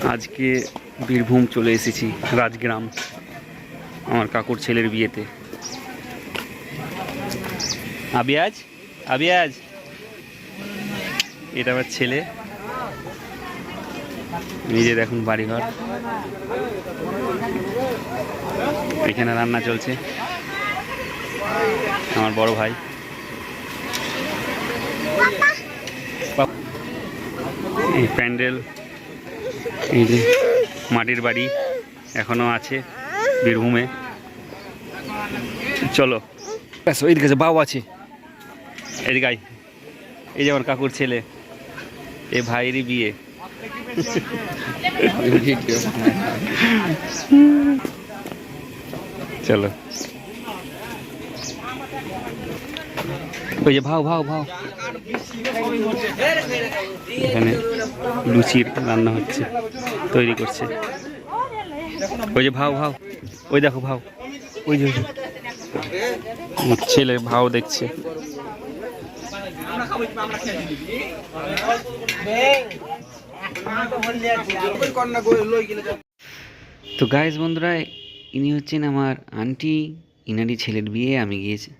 আজকে বীরভূম চলে এসেছি রাজগ্রাম আমার কাকুর ছেলের বিয়েতে। আবিয়াজ আবিয়াজ এটা আমার ছেলে। নিজে দেখুন বাড়িঘর, এখানে রান্না চলছে। আমার বড় ভাই, এই প্যান্ডেল, এই যে মাটির বাড়ি এখনো আছে বীরভূমে। চলো এদিকে আছে, বাউ আছে এদিকে। এই যে আমার কাকুর ছেলে, এই ভাইয়েরই বিয়ে। চলো ওই যে ভাও ভাও ভাও, এখানে লুচির রান্না হচ্ছে, তৈরি করছে। ওই যে ভাও ভাও, ওই দেখো ভাও, ওই যে ছেলে ভাও দেখছে। তো গাইজ বন্ধুরা, ইনি হচ্ছেন আমার আন্টি, ইনারই ছেলের বিয়ে। আমি গিয়েছি,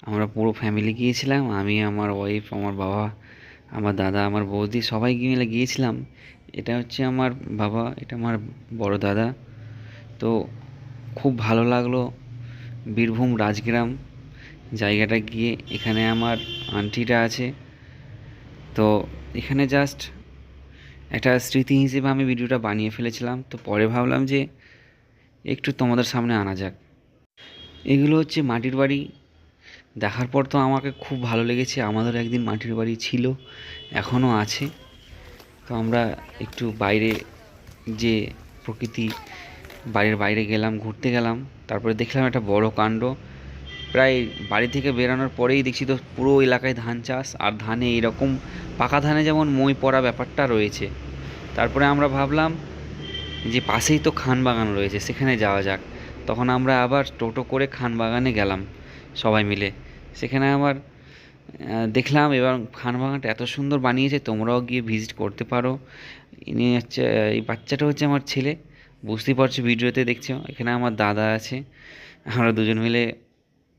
আমরা পুরো ফ্যামিলি গিয়েছিলাম। আমি, আমার ওয়াইফ, আমার বাবা, আমার দাদা, আমার বৌদি, সবাই মিলে গিয়েছিলাম। এটা হচ্ছে আমার বাবা, এটা আমার বড় দাদা। তো খুব ভালো লাগলো বীরভূম রাজগ্রাম জায়গাটা গিয়ে। এখানে আমার আন্টিটা আছে। তো এখানে জাস্ট একটা স্মৃতি হিসেবে আমি ভিডিওটা বানিয়ে ফেলেছিলাম। তো পরে ভাবলাম যে একটু তোমাদের সামনে আনা যাক। এগুলো হচ্ছে মাটির বাড়ি। দেখার পর তো আমাকে খুব ভালো লেগেছে। আমাদের একদিন মাটির বাড়ি ছিল, এখনও আছে। তো আমরা একটু বাইরে, যে প্রকৃতি, বাড়ির বাইরে গেলাম, ঘুরতে গেলাম। তারপরে দেখলাম একটা বড় কাণ্ড। প্রায় বাড়ি থেকে বেরানোর পরেই দেখছি তো পুরো এলাকায় ধান চাষ, আর ধানে এইরকম পাকা ধানে যেমন মই পড়া ব্যাপারটা রয়েছে। তারপরে আমরা ভাবলাম যে পাশেই তো খান বাগান রয়েছে, সেখানে যাওয়া যাক। তখন আমরা আবার টোটো করে খান বাগানে গেলাম সবাই মিলে। সেখানে আবার দেখলাম, এবার খান বাগানটা এত সুন্দর বানিয়েছে, তোমরাও গিয়ে ভিজিট করতে পারো। ইনি হচ্ছে, এই বাচ্চাটা হচ্ছে আমার ছেলে, বুঝতেই পারছো ভিডিওতে দেখছো। এখানে আমার দাদা আছে, আমরা দুজন মিলে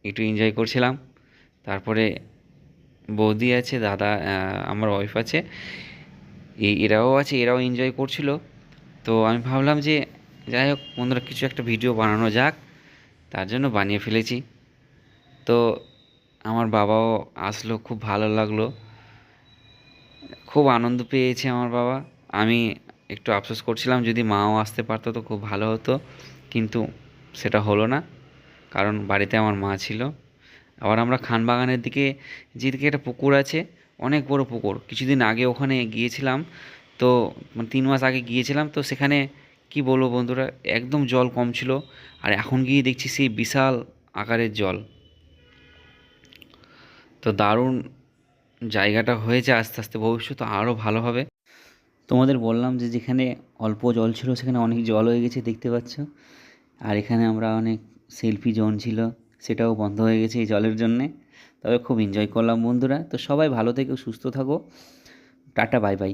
একটু এনজয় করছিলাম। তারপরে বৌদি আছে, দাদা, আমার ওয়াইফ আছে, এরাও আছে, এরাও এনজয় করছিল। তো আমি ভাবলাম যে যাই হোক বন্ধুরা, কিছু একটা ভিডিও বানানো যাক, তার জন্য বানিয়ে ফেলেছি। তো আমার বাবাও আসলো, খুব ভালো লাগলো, খুব আনন্দ পেয়েছে আমার বাবা। আমি একটু আফসোস করছিলাম, যদি মাও আসতে পারতো তো খুব ভালো হতো, কিন্তু সেটা হলো না, কারণ বাড়িতে আমার মা ছিল। আবার আমরা খানবাগানের দিকে, যেদিকে একটা পুকুর আছে, অনেক বড় পুকুর, কিছুদিন আগে ওখানে গিয়েছিলাম। তো 3 মাস আগে গিয়েছিলাম। তো সেখানে কি বলবো বন্ধুরা, একদম জল কম ছিল, আর এখন গিয়ে দেখছি সেই বিশাল আকারের জল। তো দারুণ জায়গাটা হয়েছে, আস্তে আস্তে ভবিষ্যতে আরও ভালো হবে। তোমাদের বললাম যে যেখানে অল্প জল ছিল সেখানে অনেক জল হয়ে গেছে, দেখতে পাচ্ছ। আর এখানে আমরা অনেক সেলফি জোন ছিল, সেটাও বন্ধ হয়ে গেছে এই জলের জন্যে। তবে খুব এনজয় করলাম বন্ধুরা। তো সবাই ভালো থেকো, সুস্থ থাকো, টাটা, বাই বাই।